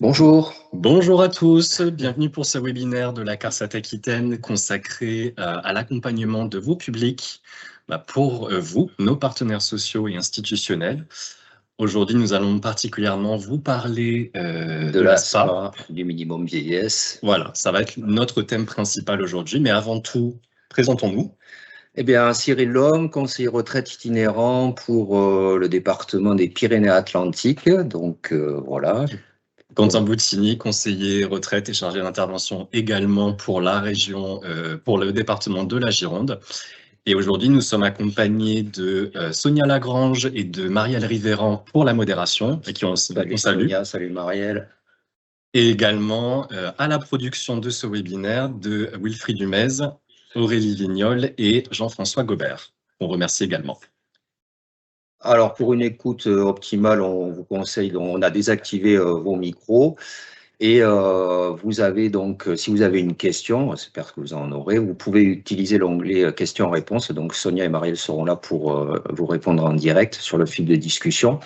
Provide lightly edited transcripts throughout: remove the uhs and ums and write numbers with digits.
Bonjour. Bonjour à tous, bienvenue pour ce webinaire de la CARSAT Aquitaine consacré à l'accompagnement de vos publics pour vous, nos partenaires sociaux et institutionnels. Aujourd'hui, nous allons particulièrement vous parler de l'ASPA, du minimum vieillesse. Voilà, ça va être notre thème principal aujourd'hui, mais avant tout, présentons-nous. Eh bien, Cyril Lhomme, conseiller retraite itinérant pour le département des Pyrénées-Atlantiques. Donc, voilà. Quentin Bouttigny, conseiller retraite et chargé d'intervention également pour la région, pour le département de la Gironde. Et aujourd'hui, nous sommes accompagnés de Sonia Lagrange et de Marielle Rivéran pour la modération, et qui on salue. Sonia, salut Marielle. Et également à la production de ce webinaire de Wilfried Dumez, Aurélie Vignol et Jean-François Gobert. On remercie également. Alors, pour une écoute optimale, on vous conseille, on a désactivé vos micros. Et vous avez donc, si vous avez une question, j'espère que vous en aurez, vous pouvez utiliser l'onglet questions-réponses. Donc, Sonia et Marielle seront là pour vous répondre en direct sur le fil de discussion.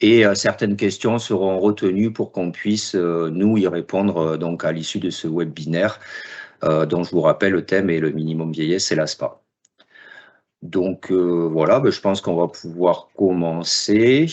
Et certaines questions seront retenues pour qu'on puisse, nous, y répondre donc à l'issue de ce webinaire, dont je vous rappelle, le thème est le minimum vieillesse, c'est l'ASPA. Donc, voilà, je pense qu'on va pouvoir commencer.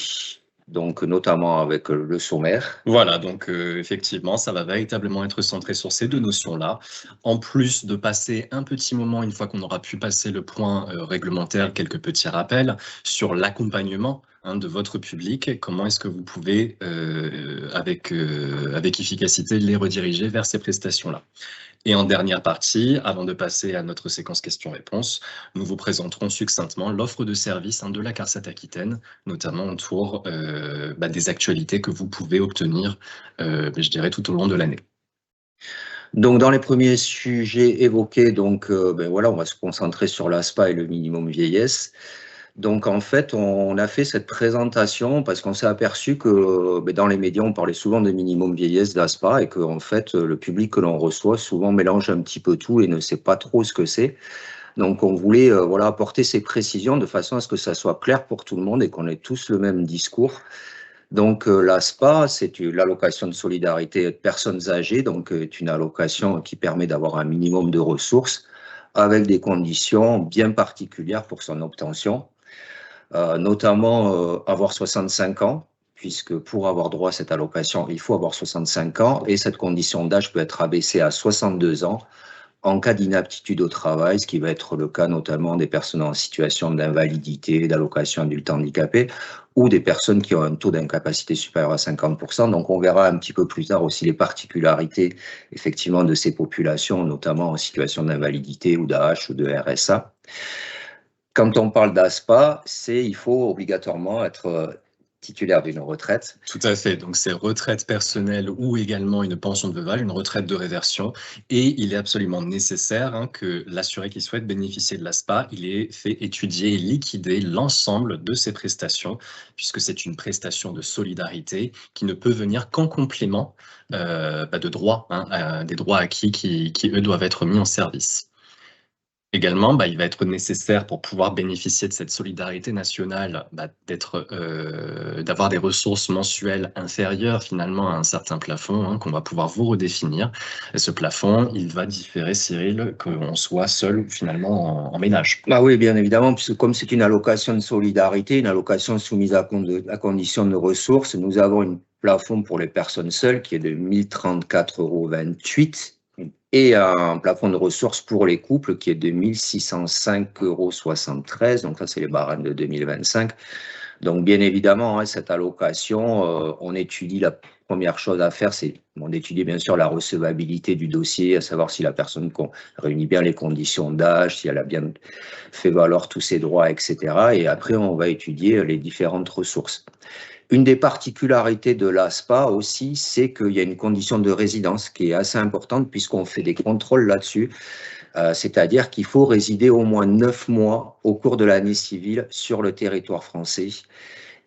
Donc, notamment avec le sommaire. Voilà, donc effectivement, ça va véritablement être centré sur ces deux notions-là. En plus de passer un petit moment, une fois qu'on aura pu passer le point réglementaire, quelques petits rappels sur l'accompagnement de votre public, comment est-ce que vous pouvez, avec efficacité, les rediriger vers ces prestations-là. Et en dernière partie, avant de passer à notre séquence questions-réponses, nous vous présenterons succinctement l'offre de services de la CARSAT Aquitaine, notamment autour des actualités que vous pouvez obtenir, je dirais, tout au long de l'année. Donc, dans les premiers sujets évoqués, donc, voilà, on va se concentrer sur l'ASPA et le minimum vieillesse. Donc, en fait, on a fait cette présentation parce qu'on s'est aperçu que dans les médias, on parlait souvent de minimum vieillesse, d'ASPA, et que, en fait, le public que l'on reçoit souvent mélange un petit peu tout et ne sait pas trop ce que c'est. Donc, on voulait voilà, apporter ces précisions de façon à ce que ça soit clair pour tout le monde et qu'on ait tous le même discours. Donc, l'ASPA, c'est l'allocation de solidarité de personnes âgées, donc une allocation qui permet d'avoir un minimum de ressources avec des conditions bien particulières pour son obtention. Notamment avoir 65 ans, puisque pour avoir droit à cette allocation, il faut avoir 65 ans, et cette condition d'âge peut être abaissée à 62 ans en cas d'inaptitude au travail, ce qui va être le cas notamment des personnes en situation d'invalidité, d'allocation adulte handicapé, ou des personnes qui ont un taux d'incapacité supérieur à 50%. Donc on verra un petit peu plus tard aussi les particularités effectivement de ces populations, notamment en situation d'invalidité ou d'AH ou de RSA. Quand on parle d'ASPA, il faut obligatoirement être titulaire d'une retraite. Tout à fait, donc c'est retraite personnelle ou également une pension de veuvage, une retraite de réversion, et il est absolument nécessaire que l'assuré qui souhaite bénéficier de l'ASPA, il ait fait étudier et liquider l'ensemble de ses prestations, puisque c'est une prestation de solidarité qui ne peut venir qu'en complément de droits, des droits acquis qui, eux, doivent être mis en service. Également, il va être nécessaire pour pouvoir bénéficier de cette solidarité nationale, d'avoir des ressources mensuelles inférieures finalement à un certain plafond qu'on va pouvoir vous redéfinir. Et ce plafond, il va différer, Cyril, qu'on soit seul finalement en ménage. Oui, bien évidemment, puisque comme c'est une allocation de solidarité, une allocation soumise à condition de ressources, nous avons un plafond pour les personnes seules qui est de 1 034,28 € et un plafond de ressources pour les couples qui est de 1 605,73 €. Donc ça, c'est les barèmes de 2025. Donc bien évidemment, cette allocation, on étudie, la première chose à faire, c'est d'étudier bien sûr la recevabilité du dossier, à savoir si la personne réunit bien les conditions d'âge, si elle a bien fait valoir tous ses droits, etc. Et après, on va étudier les différentes ressources. Une des particularités de l'ASPA aussi, c'est qu'il y a une condition de résidence qui est assez importante puisqu'on fait des contrôles là-dessus. C'est-à-dire qu'il faut résider au moins 9 mois au cours de l'année civile sur le territoire français.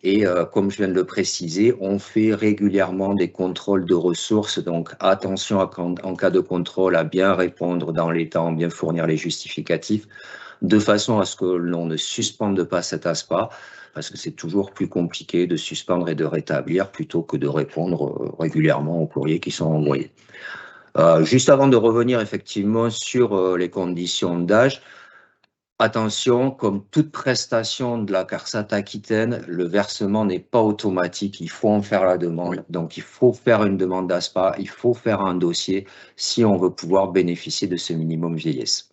Et comme je viens de le préciser, on fait régulièrement des contrôles de ressources. Donc attention en cas de contrôle à bien répondre dans les temps, bien fournir les justificatifs. de façon à ce que l'on ne suspende pas cet ASPA, parce que c'est toujours plus compliqué de suspendre et de rétablir plutôt que de répondre régulièrement aux courriers qui sont envoyés. Juste avant de revenir effectivement sur les conditions d'âge, attention, comme toute prestation de la CARSAT Aquitaine, le versement n'est pas automatique, il faut en faire la demande. Oui. Donc il faut faire une demande d'ASPA, il faut faire un dossier si on veut pouvoir bénéficier de ce minimum vieillesse.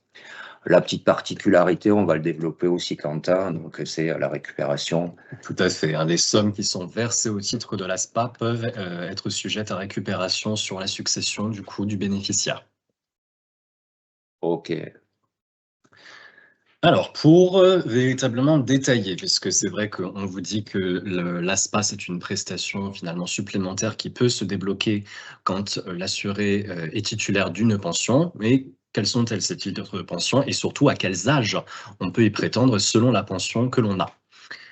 La petite particularité, on va le développer aussi, Quentin, donc c'est la récupération. Tout à fait, hein. Les sommes qui sont versées au titre de l'ASPA peuvent être sujettes à récupération sur la succession du coup du bénéficiaire. Ok. Alors, pour véritablement détailler, puisque c'est vrai qu'on vous dit que l'ASPA, c'est une prestation finalement supplémentaire qui peut se débloquer quand l'assuré est titulaire d'une pension, mais quels sont-elles ces titres de pension et surtout à quels âges on peut y prétendre selon la pension que l'on a.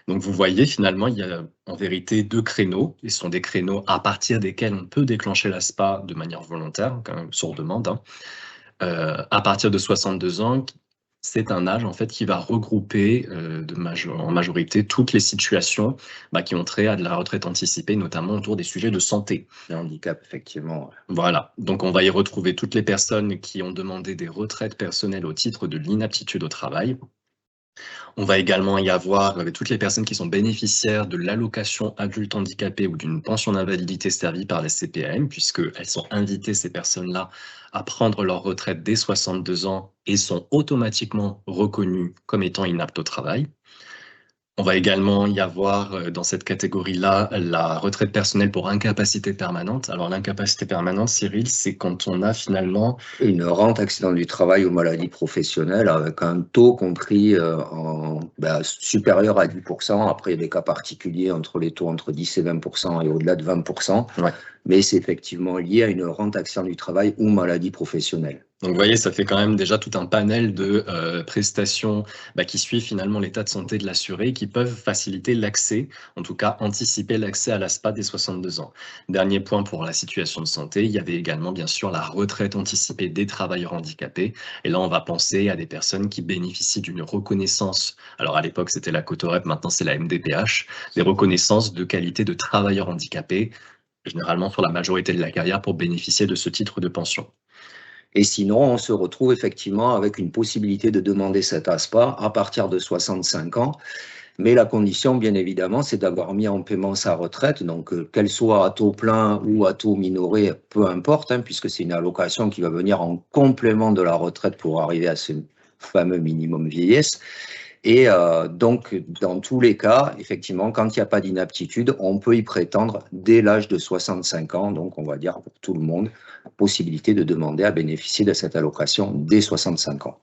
Donc vous voyez finalement, il y a en vérité 2 créneaux, et ce sont des créneaux à partir desquels on peut déclencher l'ASPA de manière volontaire, quand même sur demande, hein. À partir de 62 ans, c'est un âge en fait qui va regrouper en majorité toutes les situations qui ont trait à de la retraite anticipée, notamment autour des sujets de santé. Le handicap, effectivement. Voilà, donc on va y retrouver toutes les personnes qui ont demandé des retraites personnelles au titre de l'inaptitude au travail. On va également y avoir toutes les personnes qui sont bénéficiaires de l'allocation adulte handicapé ou d'une pension d'invalidité servie par la CPAM, puisqu'elles sont invitées, ces personnes-là, à prendre leur retraite dès 62 ans et sont automatiquement reconnues comme étant inaptes au travail. On va également y avoir dans cette catégorie-là la retraite personnelle pour incapacité permanente. Alors l'incapacité permanente, Cyril, c'est quand on a finalement une rente accident du travail ou maladie professionnelle avec un taux compris supérieur à 10%. Après, il y a des cas particuliers entre les taux entre 10 et 20% et au-delà de 20%. Ouais. Mais c'est effectivement lié à une rente accident du travail ou maladie professionnelle. Donc vous voyez, ça fait quand même déjà tout un panel de prestations qui suivent finalement l'état de santé de l'assuré, qui peuvent faciliter l'accès, en tout cas anticiper l'accès à l'ASPA dès 62 ans. Dernier point pour la situation de santé, il y avait également bien sûr la retraite anticipée des travailleurs handicapés. Et là, on va penser à des personnes qui bénéficient d'une reconnaissance. Alors à l'époque, c'était la Cotorep, maintenant c'est la MDPH, des reconnaissances de qualité de travailleurs handicapés, généralement sur la majorité de la carrière pour bénéficier de ce titre de pension. Et sinon, on se retrouve effectivement avec une possibilité de demander cet ASPA à partir de 65 ans. Mais la condition, bien évidemment, c'est d'avoir mis en paiement sa retraite, donc qu'elle soit à taux plein ou à taux minoré, peu importe, puisque c'est une allocation qui va venir en complément de la retraite pour arriver à ce fameux minimum vieillesse. Et donc, dans tous les cas, effectivement, quand il n'y a pas d'inaptitude, on peut y prétendre dès l'âge de 65 ans. Donc, on va dire pour tout le monde, possibilité de demander à bénéficier de cette allocation dès 65 ans.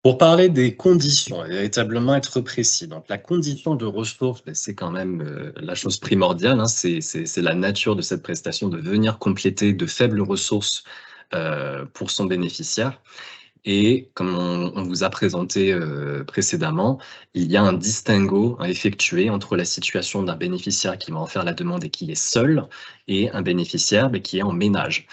Pour parler des conditions, véritablement être précis. Donc, la condition de ressources, c'est quand même la chose primordiale. C'est la nature de cette prestation de venir compléter de faibles ressources pour son bénéficiaire. Et comme on vous a présenté précédemment, il y a un distinguo à effectuer entre la situation d'un bénéficiaire qui va en faire la demande et qui est seul, et un bénéficiaire qui est en ménage.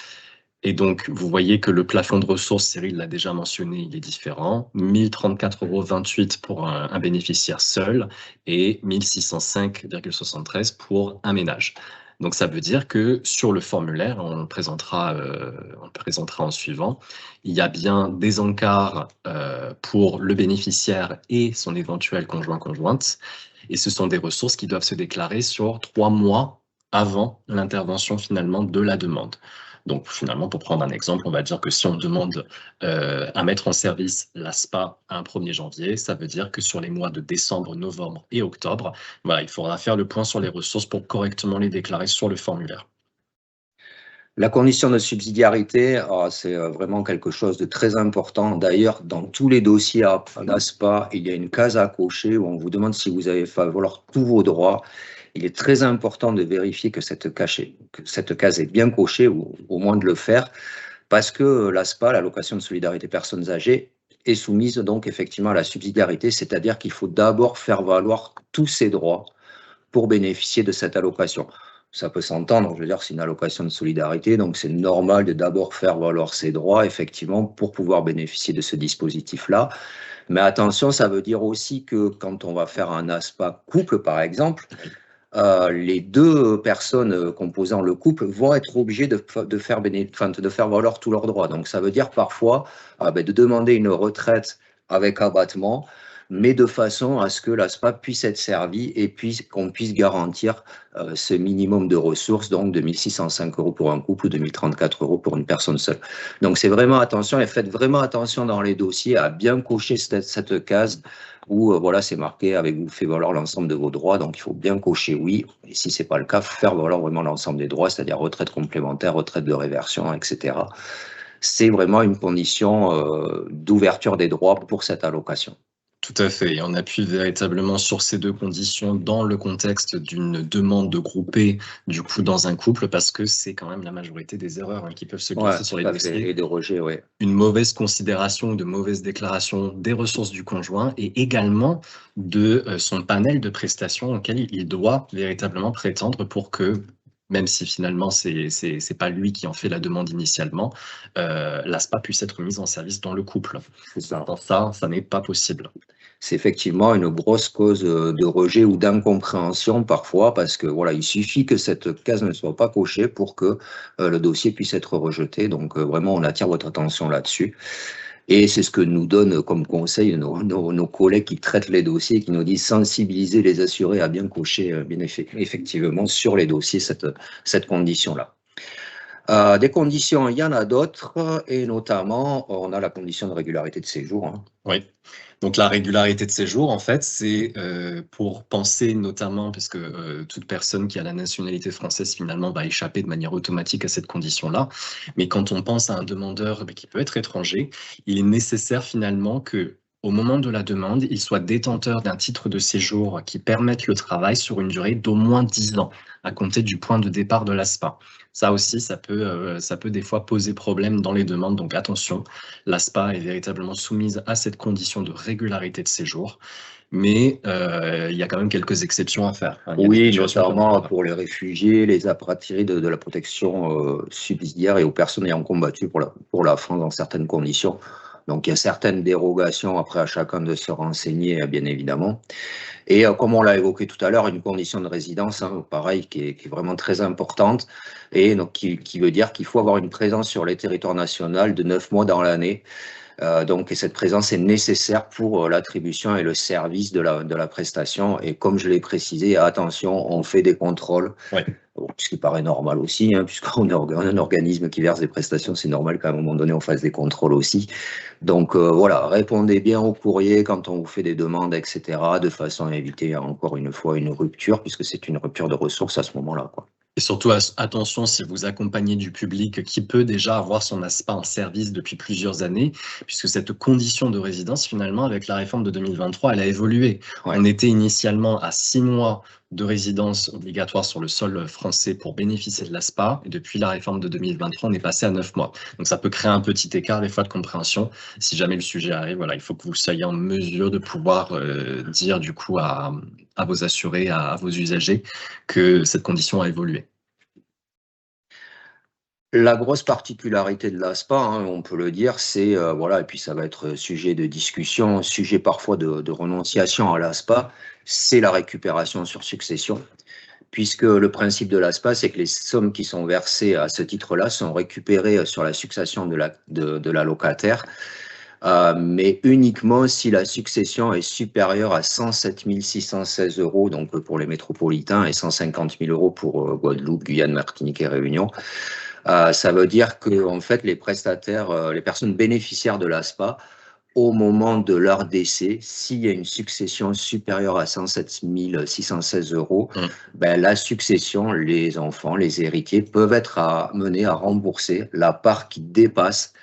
Et donc, vous voyez que le plafond de ressources, Cyril l'a déjà mentionné, il est différent. 1 034,28 € pour un bénéficiaire seul et 1 605,73 € pour un ménage. Donc, ça veut dire que sur le formulaire, on le présentera en suivant, il y a bien des encarts pour le bénéficiaire et son éventuel conjoint-conjointe. Et ce sont des ressources qui doivent se déclarer sur 3 mois avant l'intervention finalement de la demande. Donc finalement, pour prendre un exemple, on va dire que si on demande à mettre en service l'ASPA à un 1er janvier, ça veut dire que sur les mois de décembre, novembre et octobre, voilà, il faudra faire le point sur les ressources pour correctement les déclarer sur le formulaire. La condition de subsidiarité, c'est vraiment quelque chose de très important. D'ailleurs, dans tous les dossiers à l'ASPA, il y a une case à cocher où on vous demande si vous avez fait valoir tous vos droits. Il est très important de vérifier que cette case est bien cochée, ou au moins de le faire, parce que l'ASPA, l'allocation de solidarité personnes âgées, est soumise donc effectivement à la subsidiarité, c'est-à-dire qu'il faut d'abord faire valoir tous ses droits pour bénéficier de cette allocation. ça peut s'entendre, je veux dire, c'est une allocation de solidarité, donc c'est normal de d'abord faire valoir ses droits, effectivement, pour pouvoir bénéficier de ce dispositif-là. Mais attention, ça veut dire aussi que quand on va faire un ASPA couple, par exemple, les deux personnes composant le couple vont être obligées de faire valoir tous leurs droits. Donc ça veut dire parfois de demander une retraite avec abattement, mais de façon à ce que l'ASPA puisse être servie et qu'on puisse garantir ce minimum de ressources, donc de 1 605 € pour un couple ou de 1 034 € pour une personne seule. Donc c'est vraiment attention, et faites vraiment attention dans les dossiers à bien cocher cette case où voilà, c'est marqué avec vous fait valoir l'ensemble de vos droits, donc il faut bien cocher oui, et si ce n'est pas le cas, faire valoir vraiment l'ensemble des droits, c'est-à-dire retraite complémentaire, retraite de réversion, etc. C'est vraiment une condition d'ouverture des droits pour cette allocation. Tout à fait, et on appuie véritablement sur ces deux conditions dans le contexte d'une demande de grouper, du coup, dans un couple, parce que c'est quand même la majorité des erreurs qui peuvent se glisser sur les dossiers. Et de rejet, oui. Une mauvaise considération ou de mauvaise déclaration des ressources du conjoint et également de son panel de prestations auxquelles il doit véritablement prétendre pour que, même si finalement c'est pas lui qui en fait la demande initialement, l'ASPA puisse être mise en service dans le couple. Ça n'est pas possible. C'est effectivement une grosse cause de rejet ou d'incompréhension parfois, parce que voilà, il suffit que cette case ne soit pas cochée pour que le dossier puisse être rejeté. Donc vraiment, on attire votre attention là-dessus. Et c'est ce que nous donnent comme conseil nos collègues qui traitent les dossiers, qui nous disent sensibiliser les assurés à bien cocher effectivement sur les dossiers cette condition-là. Des conditions, il y en a d'autres, et notamment, on a la condition de régularité de séjour. Hein. Oui. Donc la régularité de séjour, en fait, c'est pour penser notamment, parce que toute personne qui a la nationalité française, finalement, va échapper de manière automatique à cette condition-là. Mais quand on pense à un demandeur qui peut être étranger, il est nécessaire finalement que, au moment de la demande, il soit détenteur d'un titre de séjour qui permette le travail sur une durée d'au moins 10 ans, à compter du point de départ de l'ASPA. Ça aussi, ça peut des fois poser problème dans les demandes, donc attention, l'ASPA est véritablement soumise à cette condition de régularité de séjour, mais il y a quand même quelques exceptions à faire. Hein. Oui, notamment pour les réfugiés, les apatrides de la protection subsidiaire et aux personnes ayant combattu pour la France dans certaines conditions. Donc, il y a certaines dérogations, après à chacun de se renseigner, bien évidemment. Et comme on l'a évoqué tout à l'heure, une condition de résidence, hein, pareil, qui est vraiment très importante, et donc qui veut dire qu'il faut avoir une présence sur les territoires nationaux de 9 mois dans l'année. Donc, cette présence est nécessaire pour l'attribution et le service de la prestation. Et comme je l'ai précisé, attention, on fait des contrôles. Ouais. Ce qui paraît normal aussi, hein, puisqu'on est un organisme qui verse des prestations, c'est normal qu'à un moment donné, on fasse des contrôles aussi. Donc voilà, répondez bien au courrier quand on vous fait des demandes, etc., de façon à éviter encore une fois une rupture, puisque c'est une rupture de ressources à ce moment-là, quoi. Et surtout, attention si vous accompagnez du public qui peut déjà avoir son ASPA en service depuis plusieurs années, puisque cette condition de résidence, finalement, avec la réforme de 2023, elle a évolué. Ouais. On était initialement à 6 mois de résidence obligatoire sur le sol français pour bénéficier de l'ASPA, et depuis la réforme de 2023, on est passé à 9 mois. Donc ça peut créer un petit écart des fois de compréhension. Si jamais le sujet arrive, voilà, il faut que vous soyez en mesure de pouvoir dire du coup à vos assurés, à vos usagers, que cette condition a évolué. La grosse particularité de l'ASPA, hein, on peut le dire, c'est, voilà, et puis ça va être sujet de discussion, sujet parfois de renonciation à l'ASPA, c'est la récupération sur succession, puisque le principe de l'ASPA, c'est que les sommes qui sont versées à ce titre-là sont récupérées sur la succession de la locataire, mais uniquement si la succession est supérieure à 107 616 €, donc pour les métropolitains, et 150 000 € pour Guadeloupe, Guyane, Martinique et Réunion. Ça veut dire que en fait, les prestataires, les personnes bénéficiaires de l'ASPA, au moment de leur décès, s'il y a une succession supérieure à 107 616 €, ben, la succession, les enfants, les héritiers peuvent être amenés à rembourser la part qui dépasse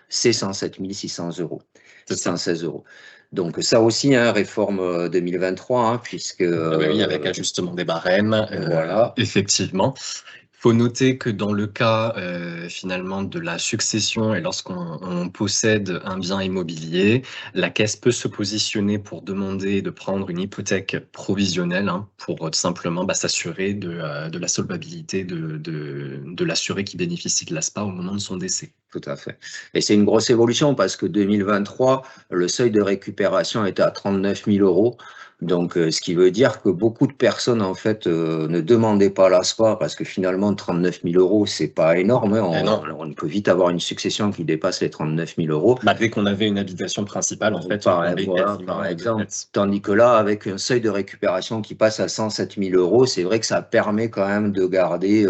ces 107 600 €, 616 €. Donc ça aussi, hein, réforme 2023, hein, puisque… oui, avec ajustement des barèmes, voilà. Effectivement. Il Faut noter que dans le cas, finalement de la succession et lorsqu'on possède un bien immobilier, la caisse peut se positionner pour demander de prendre une hypothèque provisionnelle, hein, pour simplement, s'assurer de la solvabilité de l'assuré qui bénéficie de l'ASPA au moment de son décès. Tout à fait. Et c'est une grosse évolution parce que 2023, le seuil de récupération était à 39 000 €. Donc, ce qui veut dire que beaucoup de personnes, en fait, ne demandaient pas l'ASPA parce que finalement, 39 000 €, c'est pas énorme, hein. Non. On peut vite avoir une succession qui dépasse les 39 000 €. Dès qu'on avait une habitation principale, en fait, on Par tombait quasiment par de exemple. tête. Tandis que là, avec un seuil de récupération qui passe à 107 000 €, c'est vrai que ça permet quand même de garder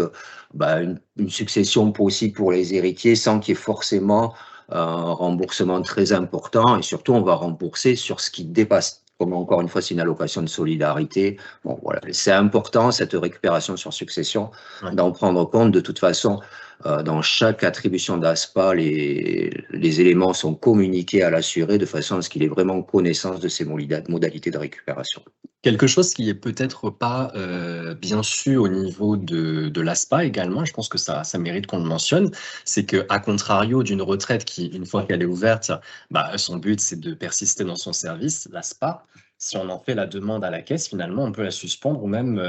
une succession possible pour les héritiers sans qu'il y ait forcément un remboursement très important. Et surtout, on va rembourser sur ce qui dépasse. Comme encore une fois, c'est une allocation de solidarité. Bon, voilà, c'est important, cette récupération sur succession, d'en prendre compte. De toute façon, dans chaque attribution d'ASPA, les éléments sont communiqués à l'assuré de façon à ce qu'il ait vraiment connaissance de ces modalités de récupération. Quelque chose qui est peut-être pas bien su au niveau de l'ASPA également, je pense que ça mérite qu'on le mentionne, c'est qu'à contrario d'une retraite qui, une fois qu'elle est ouverte, son but c'est de persister dans son service, l'ASPA, si on en fait la demande à la caisse, finalement on peut la suspendre ou même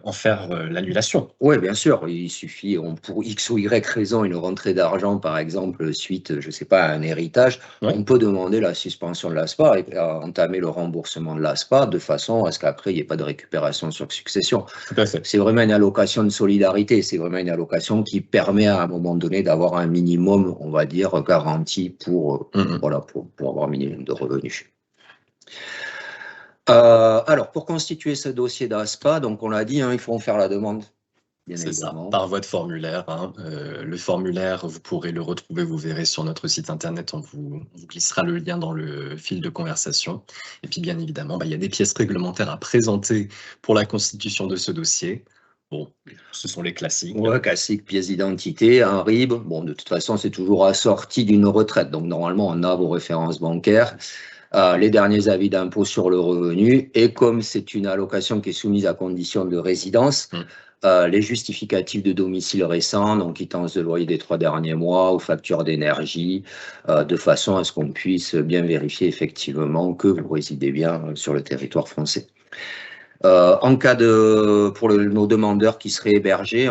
en faire l'annulation. Oui, bien sûr, il suffit, pour X ou Y raison, une rentrée d'argent, par exemple, suite, je ne sais pas, à un héritage, on peut demander la suspension de l'ASPA et entamer le remboursement de l'ASPA de façon à ce qu'après, il n'y ait pas de récupération sur succession. Tout à fait. C'est vraiment une allocation de solidarité, c'est vraiment une allocation qui permet à un moment donné d'avoir un minimum, on va dire, garanti pour avoir un minimum de revenus. Alors, pour constituer ce dossier d'ASPA, donc on l'a dit, il faut en faire la demande. C'est ça, par voie de formulaire. Le formulaire, vous pourrez le retrouver, vous verrez sur notre site internet, on vous glissera le lien dans le fil de conversation. Et puis bien évidemment, il y a des pièces réglementaires à présenter pour la constitution de ce dossier. Bon, ce sont les classiques. Ouais, classique, pièce d'identité, un RIB. Bon, de toute façon, c'est toujours assorti d'une retraite. Donc, normalement, on a vos références bancaires, les derniers avis d'impôt sur le revenu. Et comme c'est une allocation qui est soumise à condition de résidence, les justificatifs de domicile récents, donc quittance de loyer des 3 derniers mois ou facture d'énergie, de façon à ce qu'on puisse bien vérifier effectivement que vous résidez bien sur le territoire français. En cas pour nos demandeurs qui seraient hébergés,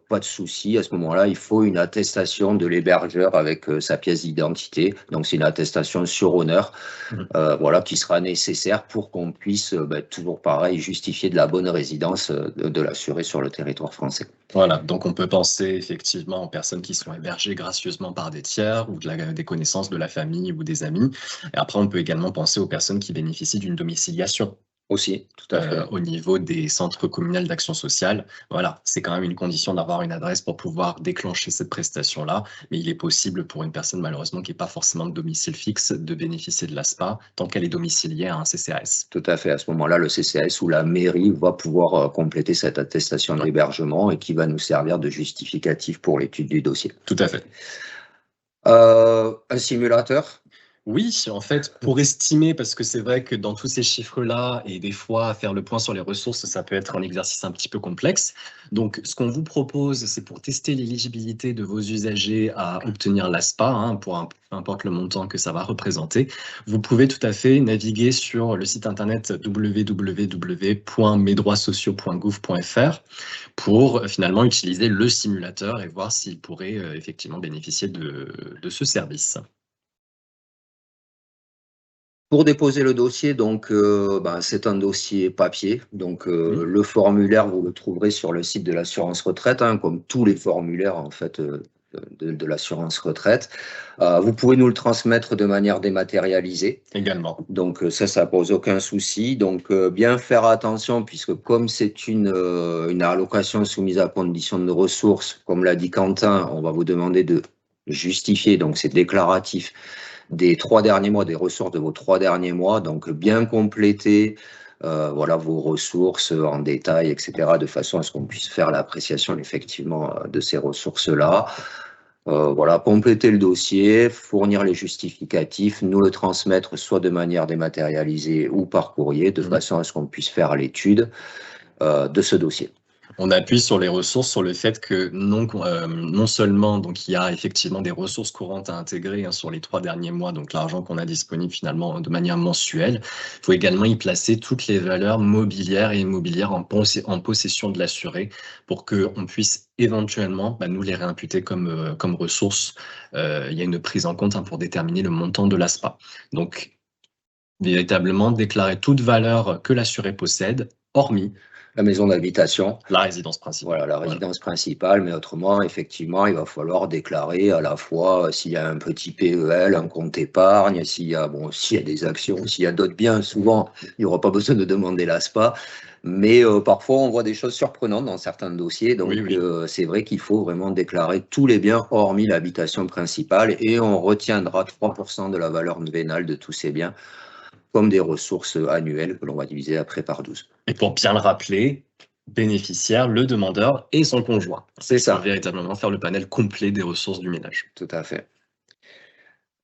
pas de souci. À ce moment-là, il faut une attestation de l'hébergeur avec sa pièce d'identité. Donc, c'est une attestation sur honneur, qui sera nécessaire pour qu'on puisse, toujours pareil, justifier de la bonne résidence de l'assuré sur le territoire français. Voilà, donc on peut penser effectivement aux personnes qui sont hébergées gracieusement par des tiers ou des connaissances de la famille ou des amis. Et après, on peut également penser aux personnes qui bénéficient d'une domiciliation. Aussi, tout à fait. Au niveau des centres communaux d'action sociale. Voilà, c'est quand même une condition d'avoir une adresse pour pouvoir déclencher cette prestation-là, mais il est possible pour une personne malheureusement qui n'est pas forcément de domicile fixe de bénéficier de l'ASPA tant qu'elle est domiciliée à un CCAS. Tout à fait, à ce moment-là, le CCAS ou la mairie va pouvoir compléter cette attestation d'hébergement et qui va nous servir de justificatif pour l'étude du dossier. Tout à fait. Un simulateur? Oui, en fait, pour estimer, parce que c'est vrai que dans tous ces chiffres-là, et des fois, faire le point sur les ressources, ça peut être un exercice un petit peu complexe. Donc, ce qu'on vous propose, c'est pour tester l'éligibilité de vos usagers à obtenir l'ASPA, peu importe le montant que ça va représenter, vous pouvez tout à fait naviguer sur le site internet www.mesdroitssociaux.gouv.fr pour finalement utiliser le simulateur et voir s'il pourrait effectivement bénéficier de ce service. Pour déposer le dossier, donc, c'est un dossier papier. Donc, le formulaire, vous le trouverez sur le site de l'assurance retraite, comme tous les formulaires en fait de l'assurance retraite. Vous pouvez nous le transmettre de manière dématérialisée. Également. Donc, ça pose aucun souci. Donc, bien faire attention puisque comme c'est une allocation soumise à condition de ressources, comme l'a dit Quentin, on va vous demander de justifier. Donc, c'est déclaratif. Des 3 derniers mois, des ressources de vos 3 derniers mois, donc bien compléter vos ressources en détail, etc., de façon à ce qu'on puisse faire l'appréciation effectivement de ces ressources-là. Compléter le dossier, fournir les justificatifs, nous le transmettre soit de manière dématérialisée ou par courrier, de façon à ce qu'on puisse faire l'étude de ce dossier. On appuie sur les ressources, sur le fait que non seulement donc il y a effectivement des ressources courantes à intégrer, hein, sur les 3 derniers mois, donc l'argent qu'on a disponible finalement de manière mensuelle. Il faut également y placer toutes les valeurs mobilières et immobilières en possession de l'assuré pour qu'on puisse éventuellement, nous les réimputer comme ressources. Il y a une prise en compte, hein, pour déterminer le montant de l'ASPA. Donc véritablement déclarer toute valeur que l'assuré possède, hormis La maison d'habitation, la résidence principale. voilà, la résidence principale, mais autrement, effectivement, il va falloir déclarer à la fois s'il y a un petit PEL, un compte épargne, s'il y a des actions, s'il y a d'autres biens, souvent, il n'y aura pas besoin de demander l'ASPA. Mais parfois, on voit des choses surprenantes dans certains dossiers. Donc, Oui. c'est vrai qu'il faut vraiment déclarer tous les biens, hormis l'habitation principale, et on retiendra 3% de la valeur vénale de tous ces biens comme des ressources annuelles que l'on va diviser après par 12. Et pour bien le rappeler, bénéficiaire, le demandeur et son conjoint. C'est ça. Pour véritablement faire le panel complet des ressources du ménage. Tout à fait.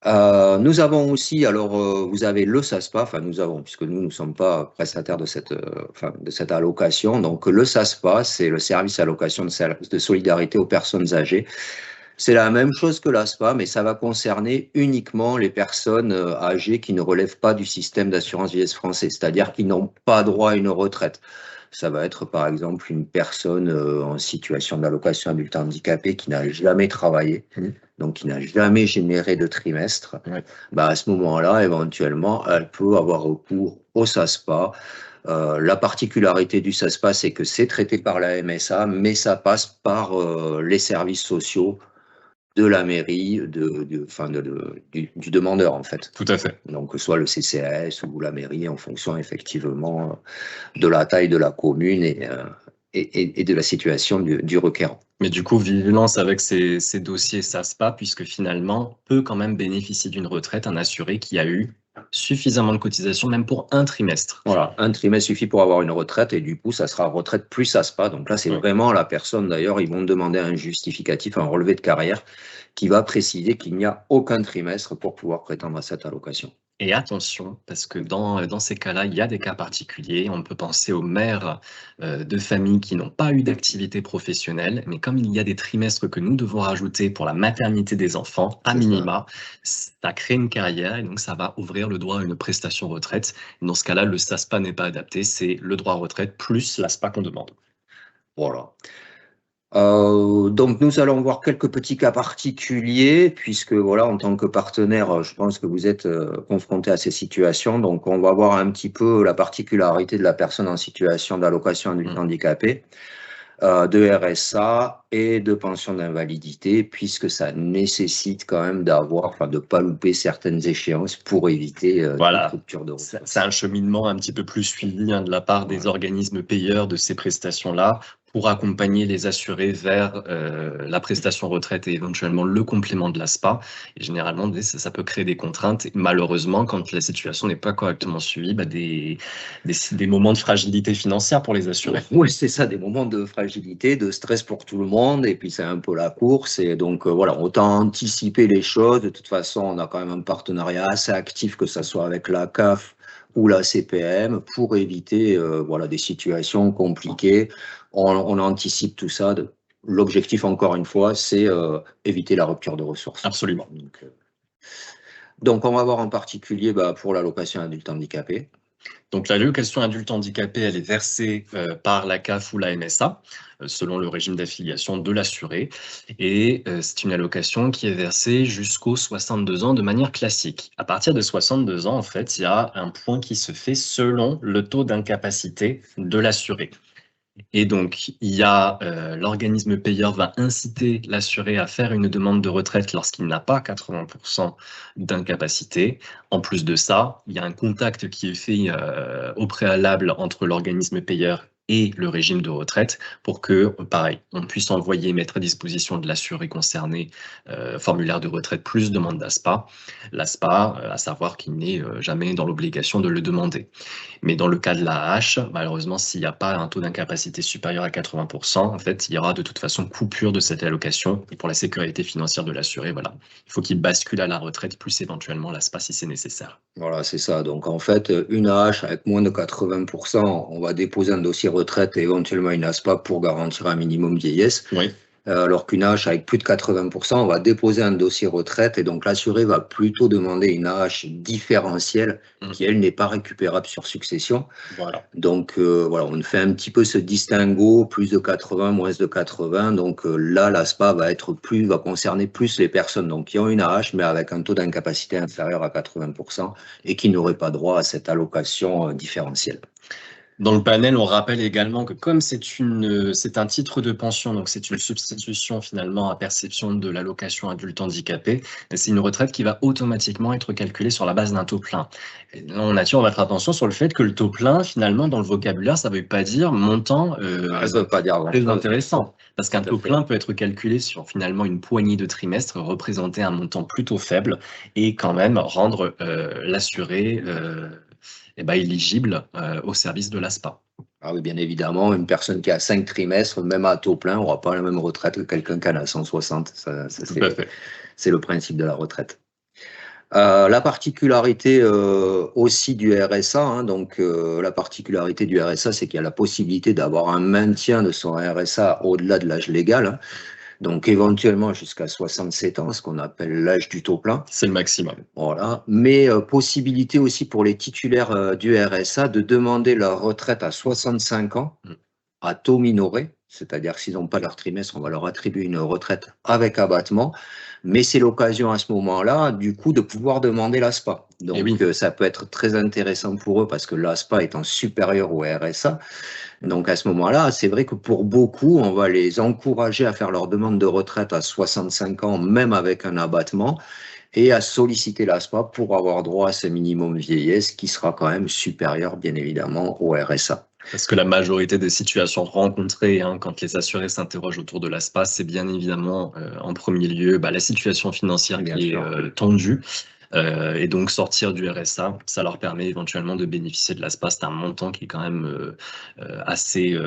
Nous avons aussi, alors vous avez le SASPA, enfin nous avons, puisque nous ne sommes pas prestataires de cette allocation. Donc le SASPA, c'est le service allocation de solidarité aux personnes âgées. C'est la même chose que l'ASPA, mais ça va concerner uniquement les personnes âgées qui ne relèvent pas du système d'assurance vieillesse français, c'est-à-dire qui n'ont pas droit à une retraite. Ça va être par exemple une personne en situation d'allocation adulte handicapé qui n'a jamais travaillé, donc qui n'a jamais généré de trimestre. Ouais. À ce moment-là, éventuellement, elle peut avoir recours au SASPA. La particularité du SASPA, c'est que c'est traité par la MSA, mais ça passe par les services sociaux de la mairie, du demandeur, en fait. Tout à fait. Donc, soit le CCAS ou la mairie, en fonction, effectivement, de la taille de la commune et de la situation du requérant. Mais du coup, vigilance avec ces dossiers SASPA, puisque finalement, peut quand même bénéficier d'une retraite un assuré qui a eu suffisamment de cotisations, même pour un trimestre. Voilà, un trimestre suffit pour avoir une retraite et du coup, ça sera retraite plus SASPA. Donc là, c'est vraiment la personne, d'ailleurs, ils vont demander un justificatif, un relevé de carrière qui va préciser qu'il n'y a aucun trimestre pour pouvoir prétendre à cette allocation. Et attention, parce que dans ces cas-là, il y a des cas particuliers. On peut penser aux mères de famille qui n'ont pas eu d'activité professionnelle, mais comme il y a des trimestres que nous devons rajouter pour la maternité des enfants, à minima, ça crée une carrière et donc ça va ouvrir le droit à une prestation retraite. Dans ce cas-là, le SASPA n'est pas adapté, c'est le droit à retraite plus l'ASPA qu'on demande. Voilà. Donc nous allons voir quelques petits cas particuliers, puisque voilà, en tant que partenaire, je pense que vous êtes confronté à ces situations. Donc on va voir un petit peu la particularité de la personne en situation d'allocation adulte handicapé, de RSA et de pension d'invalidité, puisque ça nécessite quand même de pas louper certaines échéances pour éviter Voilà. toute rupture de retraite. C'est un cheminement un petit peu plus suivi de la part des organismes payeurs de ces prestations-là pour accompagner les assurés vers la prestation retraite et éventuellement le complément de l'ASPA. Et généralement, ça peut créer des contraintes. Et malheureusement, quand la situation n'est pas correctement suivie, des moments de fragilité financière pour les assurés. Oui, c'est ça, des moments de fragilité, de stress pour tout le monde, et puis c'est un peu la course. Et donc voilà, autant anticiper les choses. De toute façon, on a quand même un partenariat assez actif, que ce soit avec la CAF ou la CPM, pour éviter des situations compliquées. On anticipe tout ça. L'objectif, encore une fois, c'est éviter la rupture de ressources. Absolument. Donc on va voir en particulier pour l'allocation adulte handicapé. Donc l'allocation adulte handicapé, elle est versée par la CAF ou la MSA, selon le régime d'affiliation de l'assuré. Et c'est une allocation qui est versée jusqu'aux 62 ans de manière classique. À partir de 62 ans, en fait, il y a un point qui se fait selon le taux d'incapacité de l'assuré. Et donc, il y a l'organisme payeur va inciter l'assuré à faire une demande de retraite lorsqu'il n'a pas 80% d'incapacité. En plus de ça, il y a un contact qui est fait au préalable entre l'organisme payeur et le régime de retraite pour que, pareil, on puisse envoyer, mettre à disposition de l'assuré concerné formulaire de retraite plus demande d'ASPA. L'ASPA, à savoir qu'il n'est jamais dans l'obligation de le demander. Mais dans le cas de la hache, malheureusement, s'il n'y a pas un taux d'incapacité supérieur à 80%, en fait, il y aura de toute façon coupure de cette allocation. Et pour la sécurité financière de l'assuré, voilà, il faut qu'il bascule à la retraite, plus éventuellement l'ASPA si c'est nécessaire. Voilà, c'est ça. Donc en fait, une AH avec moins de 80%, on va déposer un dossier retraite et éventuellement une ASPA pour garantir un minimum vieillesse. Oui. Alors qu'une AH avec plus de 80%, on va déposer un dossier retraite et donc l'assuré va plutôt demander une AH différentielle qui, elle, n'est pas récupérable sur succession. Voilà. Donc, voilà, on fait un petit peu ce distinguo, plus de 80, moins de 80. Donc là, l'ASPA va concerner plus les personnes donc, qui ont une AH, mais avec un taux d'incapacité inférieur à 80% et qui n'auraient pas droit à cette allocation différentielle. Dans le panel, on rappelle également que comme c'est un titre de pension, donc c'est une substitution finalement à perception de l'allocation adulte handicapé, c'est une retraite qui va automatiquement être calculée sur la base d'un taux plein. Et là, on attire votre attention sur le fait que le taux plein, finalement, dans le vocabulaire, ça ne veut pas dire montant Ça veut pas dire très intéressant, parce qu'un Tout à taux fait. plein peut être calculé sur finalement une poignée de trimestres, représenter un montant plutôt faible et quand même rendre l'assuré éligible au service de l'ASPA. Ah oui, bien évidemment, une personne qui a 5 trimestres, même à taux plein, n'aura pas la même retraite que quelqu'un qui en a 160. Tout à fait. C'est le principe de la retraite. La particularité aussi du RSA, la particularité du RSA, c'est qu'il y a la possibilité d'avoir un maintien de son RSA au-delà de l'âge légal. Donc, éventuellement jusqu'à 67 ans, ce qu'on appelle l'âge du taux plein. C'est le maximum. Voilà. Mais possibilité aussi pour les titulaires du RSA de demander leur retraite à 65 ans à taux minoré. C'est-à-dire que s'ils n'ont pas leur trimestre, on va leur attribuer une retraite avec abattement. Mais c'est l'occasion à ce moment-là, du coup, de pouvoir demander l'ASPA. Donc, ça peut être très intéressant pour eux parce que l'ASPA étant supérieur au RSA. Donc, à ce moment-là, c'est vrai que pour beaucoup, on va les encourager à faire leur demande de retraite à 65 ans, même avec un abattement, et à solliciter l'ASPA pour avoir droit à ce minimum vieillesse qui sera quand même supérieur, bien évidemment, au RSA. Parce que la majorité des situations rencontrées quand les assurés s'interrogent autour de l'ASPA, c'est bien évidemment en premier lieu la situation financière qui est tendue. Et donc sortir du RSA, ça leur permet éventuellement de bénéficier de l'ASPA. C'est un montant qui est quand même assez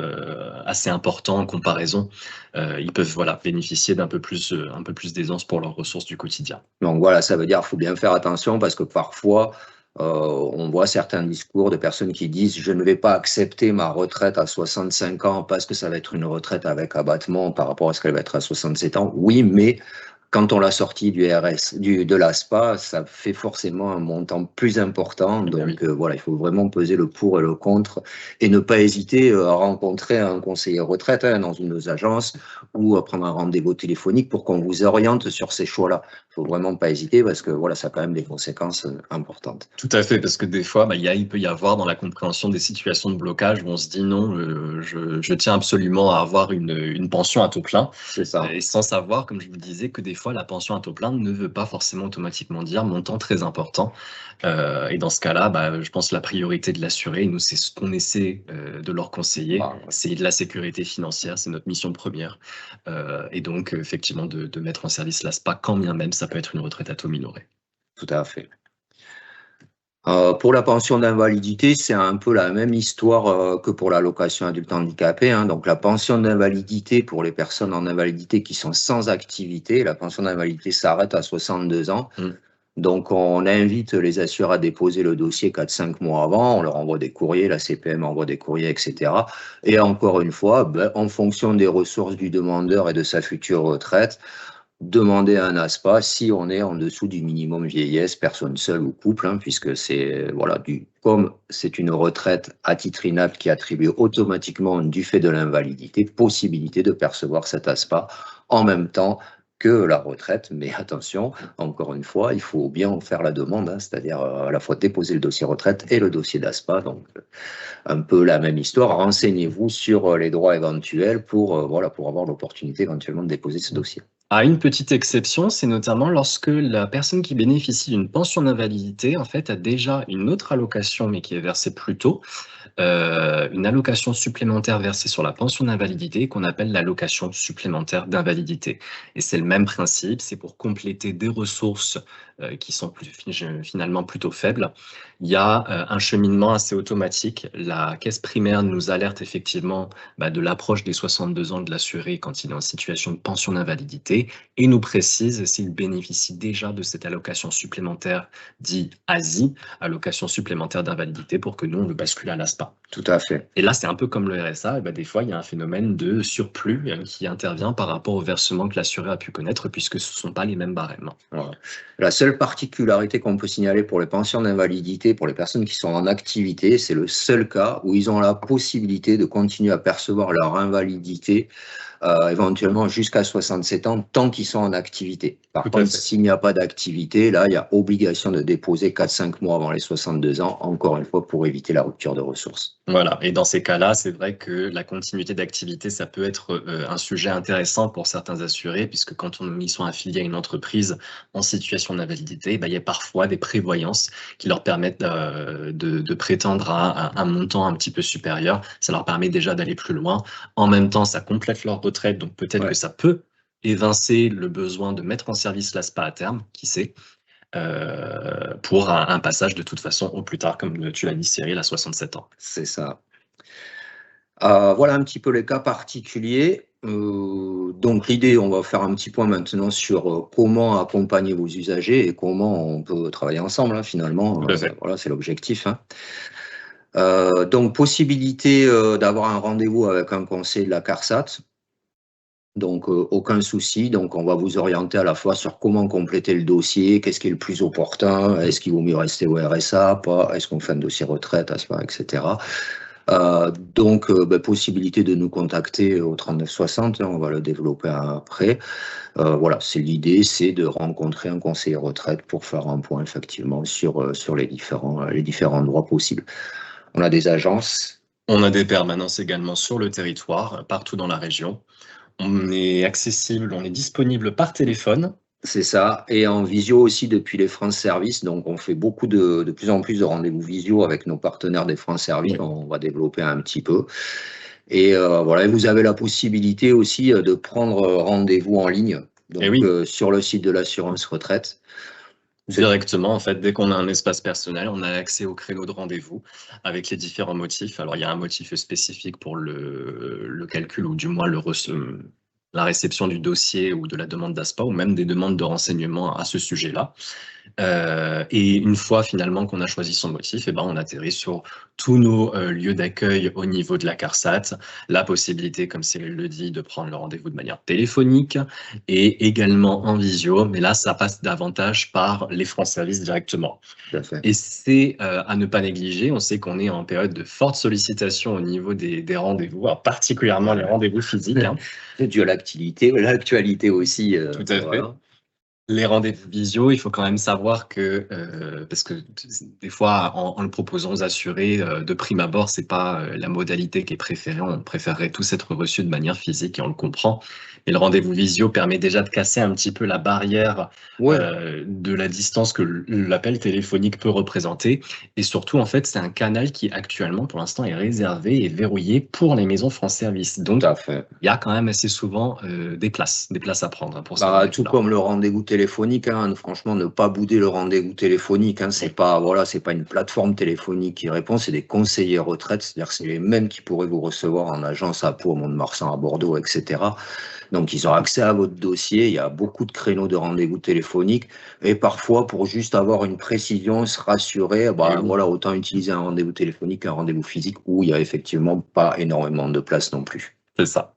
important en comparaison. Ils peuvent bénéficier d'un peu plus d'aisance pour leurs ressources du quotidien. Donc voilà, ça veut dire qu'il faut bien faire attention parce que parfois, on voit certains discours de personnes qui disent « je ne vais pas accepter ma retraite à 65 ans parce que ça va être une retraite avec abattement par rapport à ce qu'elle va être à 67 ans ». Oui, mais quand on l'a sorti de l'ASPA, ça fait forcément un montant plus important. Donc voilà, il faut vraiment peser le pour et le contre et ne pas hésiter à rencontrer un conseiller retraite dans une de nos agences ou à prendre un rendez-vous téléphonique pour qu'on vous oriente sur ces choix-là. Il ne faut vraiment pas hésiter parce que voilà, ça a quand même des conséquences importantes. Tout à fait, parce que des fois, il peut y avoir dans la compréhension des situations de blocage où on se dit non, je tiens absolument à avoir une pension à taux plein. C'est ça. Et sans savoir, comme je vous le disais, que des fois, la pension à taux plein ne veut pas forcément automatiquement dire montant très important. Et dans ce cas-là, je pense que la priorité de l'assuré, nous, c'est ce qu'on essaie de leur conseiller, c'est de la sécurité financière, c'est notre mission première. Et donc, effectivement, de mettre en service l'ASPA, quand bien même ça peut être une retraite à taux minoré. Tout à fait. Pour la pension d'invalidité, c'est un peu la même histoire que pour l'allocation adulte handicapé. Donc la pension d'invalidité pour les personnes en invalidité qui sont sans activité, la pension d'invalidité s'arrête à 62 ans. Donc on invite les assureurs à déposer le dossier 4-5 mois avant, on leur envoie des courriers, la CPM envoie des courriers, etc. Et encore une fois, en fonction des ressources du demandeur et de sa future retraite, demander un ASPA si on est en dessous du minimum vieillesse, personne seule ou couple, puisque c'est comme c'est une retraite à titre inapte qui est attribuée automatiquement du fait de l'invalidité, possibilité de percevoir cet ASPA en même temps que la retraite. Mais attention, encore une fois, il faut bien faire la demande, c'est-à-dire à la fois déposer le dossier retraite et le dossier d'ASPA. Donc un peu la même histoire. Renseignez-vous sur les droits éventuels pour avoir l'opportunité éventuellement de déposer ce dossier. À une petite exception, c'est notamment lorsque la personne qui bénéficie d'une pension d'invalidité, en fait, a déjà une autre allocation, mais qui est versée plus tôt, une allocation supplémentaire versée sur la pension d'invalidité qu'on appelle l'allocation supplémentaire d'invalidité. Et c'est le même principe, c'est pour compléter des ressources qui sont finalement plutôt faibles. Il y a un cheminement assez automatique. La caisse primaire nous alerte effectivement de l'approche des 62 ans de l'assuré quand il est en situation de pension d'invalidité. invalidité et nous précise s'il bénéficie déjà de cette allocation supplémentaire dit ASI, allocation supplémentaire d'invalidité, pour que nous, on le bascule à l'ASPA. Tout à fait. Et là, c'est un peu comme le RSA, et ben, des fois, il y a un phénomène de surplus qui intervient par rapport au versement que l'assuré a pu connaître, puisque ce ne sont pas les mêmes barèmes. Voilà. La seule particularité qu'on peut signaler pour les pensions d'invalidité, pour les personnes qui sont en activité, c'est le seul cas où ils ont la possibilité de continuer à percevoir leur invalidité éventuellement jusqu'à 67 ans, tant qu'ils sont en activité. Par contre, s'il n'y a pas d'activité, là, il y a obligation de déposer 4-5 mois avant les 62 ans, encore une fois, pour éviter la rupture de ressources. Voilà, et dans ces cas-là, c'est vrai que la continuité d'activité, ça peut être un sujet intéressant pour certains assurés, puisque quand ils sont affiliés à une entreprise en situation d'invalidité, il y a parfois des prévoyances qui leur permettent de prétendre à un montant un petit peu supérieur. Ça leur permet déjà d'aller plus loin. En même temps, ça complète leur retraite, donc peut-être que ça peut évincer le besoin de mettre en service l'ASPA à terme, qui sait, pour un passage de toute façon au plus tard, comme tu l'as dit, Cyril, à 67 ans. C'est ça. Voilà un petit peu les cas particuliers. Donc l'idée, on va faire un petit point maintenant sur comment accompagner vos usagers et comment on peut travailler ensemble, hein, finalement. Voilà, c'est l'objectif. Hein. Donc possibilité d'avoir un rendez-vous avec un conseiller de la CARSAT. Donc, aucun souci. Donc, on va vous orienter à la fois sur comment compléter le dossier, qu'est-ce qui est le plus opportun, est-ce qu'il vaut mieux rester au RSA, pas, est-ce qu'on fait un dossier retraite, etc. Donc, possibilité de nous contacter au 3960, on va le développer après. Voilà, c'est l'idée, c'est de rencontrer un conseiller retraite pour faire un point effectivement sur les différents droits possibles. On a des agences. On a des permanences également sur le territoire, partout dans la région. On est accessible, on est disponible par téléphone. C'est ça, et en visio aussi depuis les France Services. Donc, on fait beaucoup de plus en plus de rendez-vous visio avec nos partenaires des France Services. On va développer un petit peu. Et voilà, vous avez la possibilité aussi de prendre rendez-vous en ligne, donc sur le site de l'assurance retraite. Directement, en fait, dès qu'on a un espace personnel, on a accès au créneau de rendez-vous avec les différents motifs. Alors, il y a un motif spécifique pour le calcul, ou du moins la réception du dossier ou de la demande d'ASPA, ou même des demandes de renseignements à ce sujet-là. Et une fois finalement qu'on a choisi son motif, on atterrit sur tous nos lieux d'accueil au niveau de la CARSAT, la possibilité, comme Cyril le dit, de prendre le rendez-vous de manière téléphonique et également en visio, mais là, ça passe davantage par les France Services directement. Et c'est à ne pas négliger. On sait qu'on est en période de forte sollicitation au niveau des rendez-vous, particulièrement les rendez-vous physiques. C'est dû à l'actualité aussi. Tout à fait. Les rendez-vous visio, il faut quand même savoir que, parce que des fois, en le proposant aux assurés, de prime abord, c'est pas la modalité qui est préférée. On préférerait tous être reçus de manière physique, et on le comprend. Et le rendez-vous visio permet déjà de casser un petit peu la barrière de la distance que l'appel téléphonique peut représenter. Et surtout, en fait, c'est un canal qui actuellement, pour l'instant, est réservé et verrouillé pour les maisons France Service. Donc, il y a quand même assez souvent des places à prendre pour ça. Tout comme le rendez-vous téléphonique, hein, franchement, ne pas bouder le rendez-vous téléphonique. Hein, c'est pas une plateforme téléphonique qui répond, c'est des conseillers retraite, c'est-à-dire que c'est les mêmes qui pourraient vous recevoir en agence à Pau, à Mont-de-Marsan, à Bordeaux, etc. Donc, ils ont accès à votre dossier. Il y a beaucoup de créneaux de rendez-vous téléphoniques. Et parfois, pour juste avoir une précision, se rassurer, voilà, autant utiliser un rendez-vous téléphonique qu'un rendez-vous physique où il n'y a effectivement pas énormément de place non plus. C'est ça.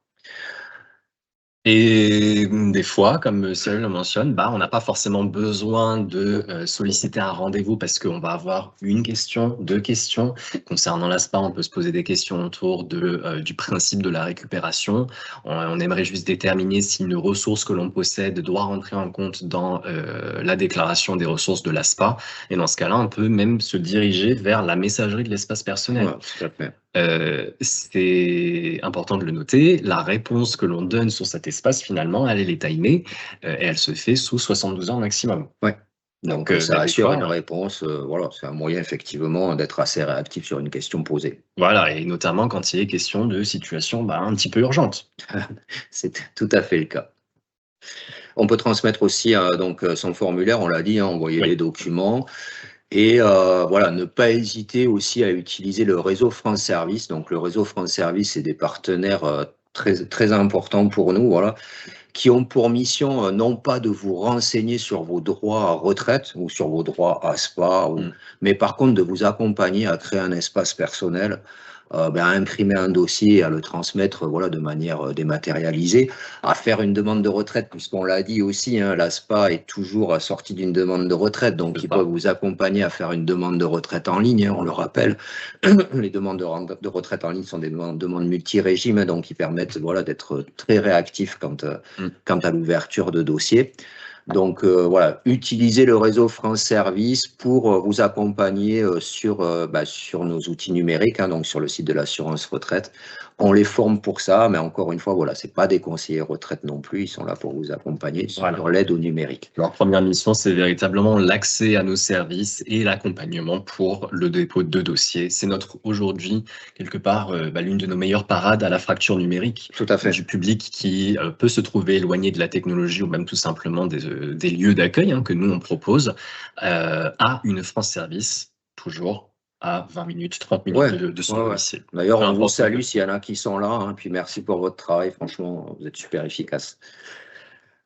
Et des fois, comme Cyril le mentionne, on n'a pas forcément besoin de solliciter un rendez-vous parce qu'on va avoir une question, deux questions. Concernant l'ASPA, on peut se poser des questions autour du principe de la récupération. On aimerait juste déterminer si une ressource que l'on possède doit rentrer en compte dans la déclaration des ressources de l'ASPA. Et dans ce cas-là, on peut même se diriger vers la messagerie de l'espace personnel. Tout à fait. C'est important de le noter, la réponse que l'on donne sur cet espace, finalement, elle est timée et elle se fait sous 72 heures maximum. Donc ça assure une réponse, voilà, c'est un moyen effectivement d'être assez réactif sur une question posée. Voilà, et notamment quand il est question de situation un petit peu urgente. C'est tout à fait le cas. On peut transmettre aussi donc son formulaire, on l'a dit, envoyer les documents. Et voilà, ne pas hésiter aussi à utiliser le réseau France Service. Donc le réseau France Service, c'est des partenaires très, très important pour nous, voilà, qui ont pour mission non pas de vous renseigner sur vos droits à retraite ou sur vos droits à spa, mais par contre de vous accompagner à créer un espace personnel, à imprimer un dossier, à le transmettre voilà, de manière dématérialisée, à faire une demande de retraite, puisqu'on l'a dit aussi, hein, l'ASPA est toujours assortie d'une demande de retraite, donc ils peuvent vous accompagner à faire une demande de retraite en ligne, hein, on le rappelle. Les demandes de retraite en ligne sont des demandes multi-régimes, hein, donc qui permettent voilà, d'être très réactifs quant à l'ouverture de dossiers. Donc voilà, utilisez le réseau France Service pour vous accompagner sur nos outils numériques, hein, donc sur le site de l'assurance retraite. On les forme pour ça, mais encore une fois, voilà, c'est pas des conseillers retraite non plus, ils sont là pour vous accompagner sur l'aide au numérique. Leur première mission, c'est véritablement l'accès à nos services et l'accompagnement pour le dépôt de dossiers. C'est aujourd'hui, quelque part, l'une de nos meilleures parades à la fracture numérique. Tout à fait. Du public qui peut se trouver éloigné de la technologie ou même tout simplement des lieux d'accueil que nous, on propose, à une France Service, toujours à 20 minutes, 30 minutes de son domicile. D'ailleurs, on vous salue s'il y en a qui sont là, hein, puis merci pour votre travail, franchement, vous êtes super efficace.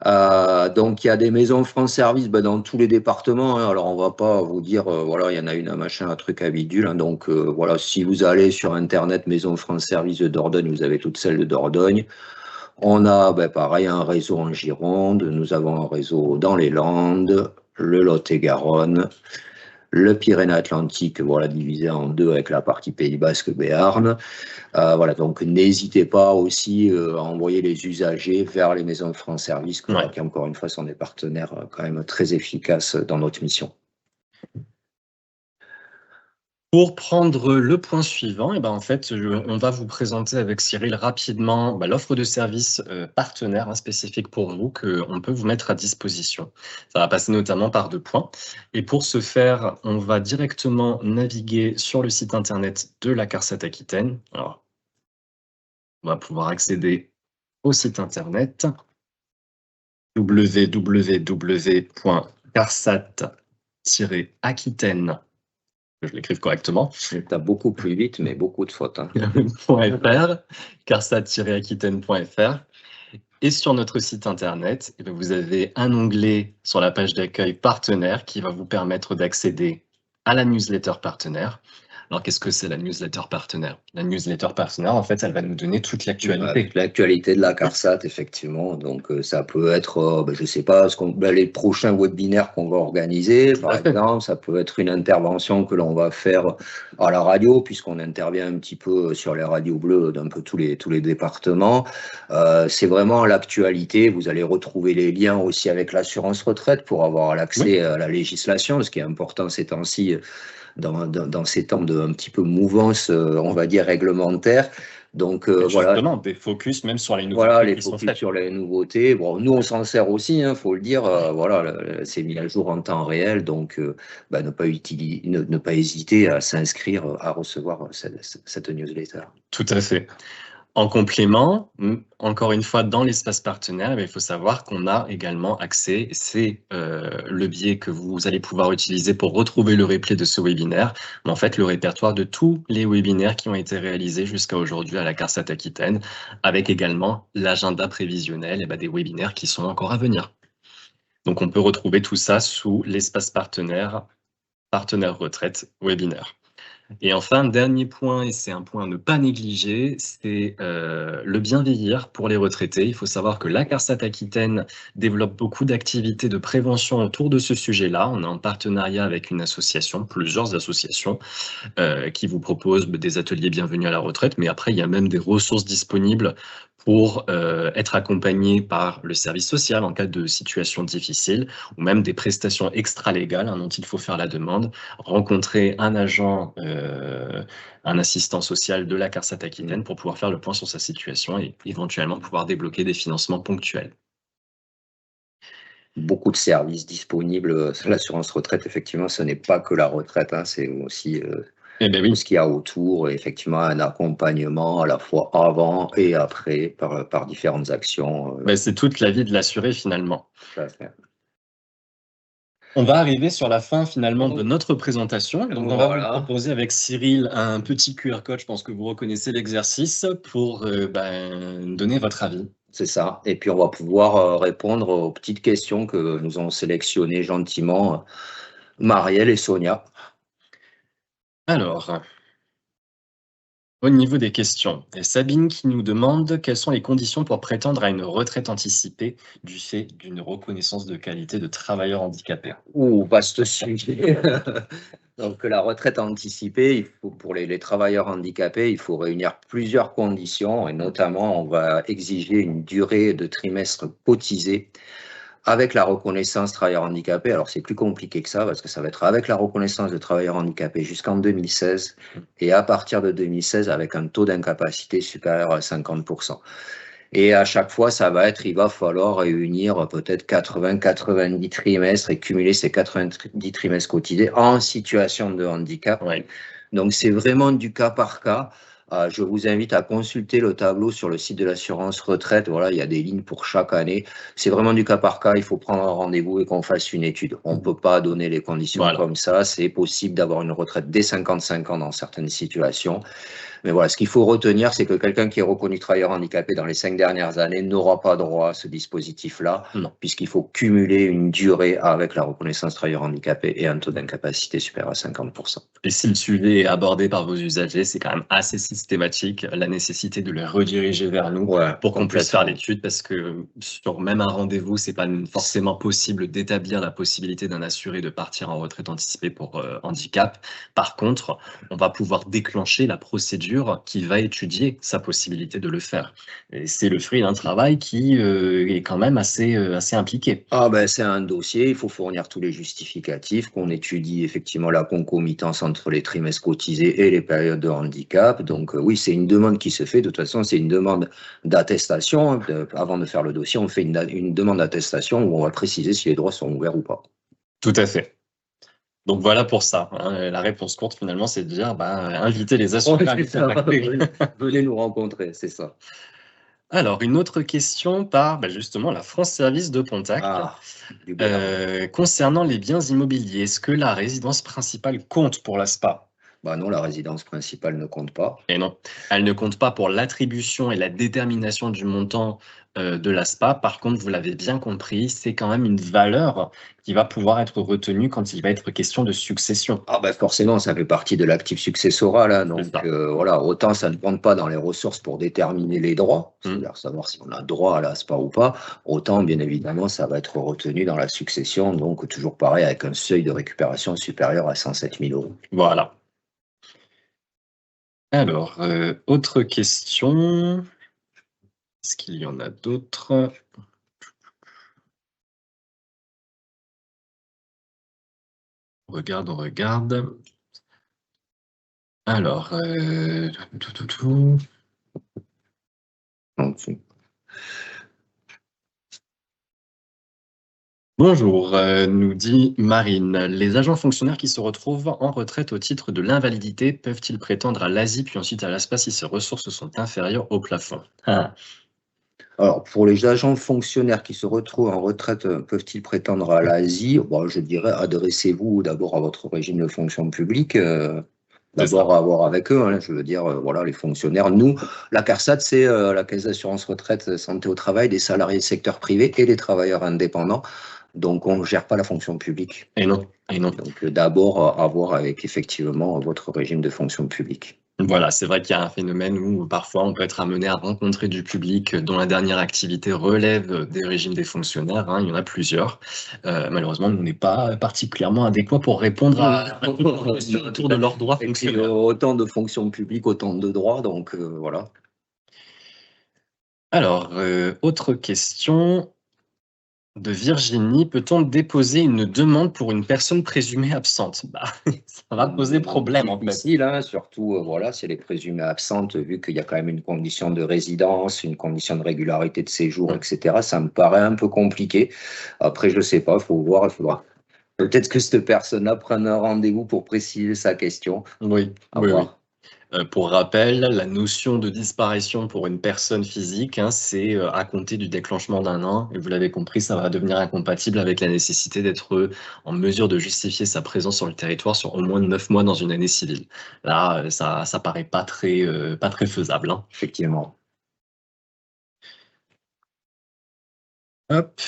Donc, il y a des maisons France Service dans tous les départements, hein. Alors, on ne va pas vous dire, voilà, il y en a une, un machin, un truc à bidule, hein. Donc, voilà, si vous allez sur Internet, Maison France Service de Dordogne, vous avez toutes celles de Dordogne. On a, pareil, un réseau en Gironde, nous avons un réseau dans les Landes, le Lot-et-Garonne, le Pyrénées-Atlantique, voilà, divisé en deux avec la partie Pays Basque, Béarn. Voilà, donc n'hésitez pas aussi à envoyer les usagers vers les maisons de France Service, qui encore une fois sont des partenaires quand même très efficaces dans notre mission. Pour prendre le point suivant, en fait, on va vous présenter avec Cyril rapidement l'offre de services partenaires spécifique pour vous qu'on peut vous mettre à disposition. Ça va passer notamment par 2 points. Et pour ce faire, on va directement naviguer sur le site internet de la CARSAT Aquitaine. Alors, on va pouvoir accéder au site internet www.carsat-aquitaine, que je l'écrive correctement. Tu as beaucoup plus vite, mais beaucoup de fautes. Hein. .fr, carsat-aquitaine.fr. Et sur notre site internet, vous avez un onglet sur la page d'accueil partenaire qui va vous permettre d'accéder à la newsletter partenaire. Alors, qu'est-ce que c'est la newsletter partenaire? La newsletter partenaire, en fait, elle va nous donner toute l'actualité. L'actualité de la CARSAT, effectivement. Donc, ça peut être, je ne sais pas, les prochains webinaires qu'on va organiser, par exemple, ça peut être une intervention que l'on va faire à la radio, puisqu'on intervient un petit peu sur les radios bleues d'un peu tous les départements. C'est vraiment l'actualité. Vous allez retrouver les liens aussi avec l'assurance retraite pour avoir l'accès à la législation, ce qui est important ces temps-ci. Dans ces temps de un petit peu mouvance, on va dire, réglementaire. Donc, justement, des focus même sur les nouveautés. Voilà, les focus sur les nouveautés. Bon, nous, on s'en sert aussi, faut le dire. Voilà, c'est mis à jour en temps réel. Donc, ne pas hésiter à s'inscrire, à recevoir cette newsletter. Tout à fait. En complément, encore une fois, dans l'espace partenaire, il faut savoir qu'on a également accès, c'est le biais que vous allez pouvoir utiliser pour retrouver le replay de ce webinaire, mais en fait le répertoire de tous les webinaires qui ont été réalisés jusqu'à aujourd'hui à la CARSAT Aquitaine, avec également l'agenda prévisionnel des webinaires qui sont encore à venir. Donc on peut retrouver tout ça sous l'espace partenaire retraite webinaire. Et enfin, dernier point, et c'est un point à ne pas négliger, c'est le bien vieillir pour les retraités. Il faut savoir que la CARSAT Aquitaine développe beaucoup d'activités de prévention autour de ce sujet-là. On est en partenariat avec une association, plusieurs associations, qui vous proposent des ateliers bienvenus à la retraite, mais après, il y a même des ressources disponibles pour être accompagné par le service social en cas de situation difficile, ou même des prestations extra-légales dont il faut faire la demande, rencontrer un agent, un assistant social de la CARSAT Aquitaine pour pouvoir faire le point sur sa situation et éventuellement pouvoir débloquer des financements ponctuels. Beaucoup de services disponibles. L'assurance retraite, effectivement, ce n'est pas que la retraite, c'est aussi tout ce qu'il y a autour, et effectivement un accompagnement à la fois avant et après par différentes actions. C'est toute la vie de l'assuré finalement. On va arriver sur la fin finalement de notre présentation. Donc, on va vous proposer avec Cyril un petit QR code. Je pense que vous reconnaissez l'exercice pour donner votre avis. C'est ça. Et puis, on va pouvoir répondre aux petites questions que nous ont sélectionnées gentiment Marielle et Sonia. Alors, au niveau des questions, et Sabine qui nous demande quelles sont les conditions pour prétendre à une retraite anticipée du fait d'une reconnaissance de qualité de travailleur handicapé. Vaste sujet. Donc, la retraite anticipée, il faut, pour les travailleurs handicapés, il faut réunir plusieurs conditions et notamment, on va exiger une durée de trimestre cotisé avec la reconnaissance travailleur handicapé. Alors, c'est plus compliqué que ça parce que ça va être avec la reconnaissance de travailleur handicapé jusqu'en 2016 et à partir de 2016 avec un taux d'incapacité supérieur à 50%. Et à chaque fois, il va falloir réunir peut-être 90 trimestres et cumuler ces 90 trimestres cotisés en situation de handicap. Ouais. Donc, c'est vraiment du cas par cas. Je vous invite à consulter le tableau sur le site de l'assurance retraite. Voilà, il y a des lignes pour chaque année. C'est vraiment du cas par cas. Il faut prendre un rendez-vous et qu'on fasse une étude. On ne peut pas donner les conditions comme ça. C'est possible d'avoir une retraite dès 55 ans dans certaines situations. Mais voilà, ce qu'il faut retenir, c'est que quelqu'un qui est reconnu travailleur handicapé dans les 5 dernières années n'aura pas droit à ce dispositif-là, puisqu'il faut cumuler une durée avec la reconnaissance travailleur handicapé et un taux d'incapacité supérieur à 50%. Et si le sujet est abordé par vos usagers, c'est quand même assez systématique, la nécessité de les rediriger vers nous pour qu'on puisse faire l'étude, parce que sur même un rendez-vous, c'est pas forcément possible d'établir la possibilité d'un assuré de partir en retraite anticipée pour handicap. Par contre, on va pouvoir déclencher la procédure qui va étudier sa possibilité de le faire. Et c'est le fruit d'un travail qui est quand même assez impliqué. C'est un dossier, il faut fournir tous les justificatifs, qu'on étudie effectivement la concomitance entre les trimestres cotisés et les périodes de handicap. Donc oui, c'est une demande qui se fait. De toute façon, c'est une demande d'attestation. Avant de faire le dossier, on fait une demande d'attestation où on va préciser si les droits sont ouverts ou pas. Tout à fait. Donc voilà pour ça. La réponse courte, finalement, c'est de dire inviter les assurés à nous contacter. Venez nous rencontrer, c'est ça. Alors, une autre question par justement la France Service de Pontac. Concernant les biens immobiliers, est-ce que la résidence principale compte pour l'ASPA? Non, la résidence principale ne compte pas. Et non, elle ne compte pas pour l'attribution et la détermination du montant de l'ASPA. Par contre, vous l'avez bien compris, c'est quand même une valeur qui va pouvoir être retenue quand il va être question de succession. Forcément, ça fait partie de l'actif successoral. Hein, donc voilà, autant ça ne compte pas dans les ressources pour déterminer les droits, c'est-à-dire savoir si on a droit à l'ASPA ou pas, autant bien évidemment ça va être retenu dans la succession, donc toujours pareil avec un seuil de récupération supérieur à 107 000 €. Voilà. Alors, autre question. Est-ce qu'il y en a d'autres? On regarde. Alors, Bonjour, nous dit Marine. Les agents fonctionnaires qui se retrouvent en retraite au titre de l'invalidité peuvent-ils prétendre à l'ASI puis ensuite à l'ASPA si ces ressources sont inférieures au plafond? Alors, pour les agents fonctionnaires qui se retrouvent en retraite, peuvent-ils prétendre à l'ASI? Je dirais, adressez-vous d'abord à votre régime de fonction publique, d'abord à voir avec eux. Hein, je veux dire, voilà, les fonctionnaires. Nous, la CARSAT, c'est la Caisse d'assurance retraite santé au travail des salariés du secteur privé et des travailleurs indépendants. Donc, on ne gère pas la fonction publique. Et non. Donc, d'abord, à voir avec effectivement votre régime de fonction publique. Voilà, c'est vrai qu'il y a un phénomène où parfois on peut être amené à rencontrer du public dont la dernière activité relève des régimes des fonctionnaires. Il y en a plusieurs. Malheureusement, on n'est pas particulièrement adéquat pour répondre autour de leurs droits fonctionnaires. Autant de fonctions publiques, autant de droits, donc voilà. Alors, autre question de Virginie. Peut-on déposer une demande pour une personne présumée absente? Ça va poser problème en fait. Difficile, surtout si elle est présumée absente, vu qu'il y a quand même une condition de résidence, une condition de régularité de séjour, etc. Ça me paraît un peu compliqué. Après, je ne sais pas, il faut voir, il faudra peut-être que cette personne-là prenne un rendez-vous pour préciser sa question. Oui. Pour rappel, la notion de disparition pour une personne physique, hein, c'est à compter du déclenchement d'un an. Et vous l'avez compris, ça va devenir incompatible avec la nécessité d'être en mesure de justifier sa présence sur le territoire sur au moins 9 mois dans une année civile. Là, ça paraît pas très faisable, hein. Effectivement. Hop.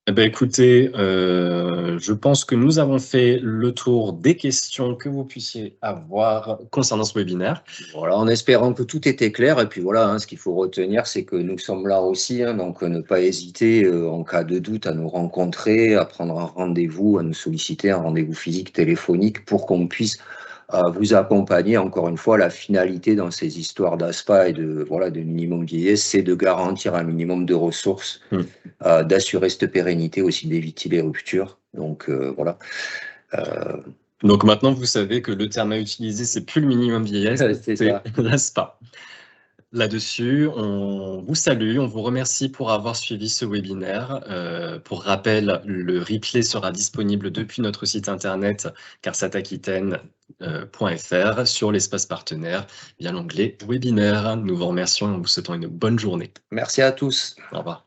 Eh ben, écoutez, je pense que nous avons fait le tour des questions que vous puissiez avoir concernant ce webinaire. Voilà, en espérant que tout était clair. Et puis voilà, hein, ce qu'il faut retenir, c'est que nous sommes là aussi, hein, donc ne pas hésiter en cas de doute à nous rencontrer, à prendre un rendez-vous, à nous solliciter un rendez-vous physique, téléphonique, pour qu'on puisse vous accompagner. Encore une fois, la finalité dans ces histoires d'ASPA et de minimum vieillesse, c'est de garantir un minimum de ressources, d'assurer cette pérennité, aussi d'éviter les ruptures. Donc voilà. Donc maintenant, vous savez que le terme à utiliser, c'est plus le minimum vieillesse, c'est l'ASPA. Là-dessus, on vous salue, on vous remercie pour avoir suivi ce webinaire. Pour rappel, le replay sera disponible depuis notre site internet carsataquitaine.fr sur l'espace partenaire via l'onglet webinaire. Nous vous remercions et nous vous souhaitons une bonne journée. Merci à tous. Au revoir.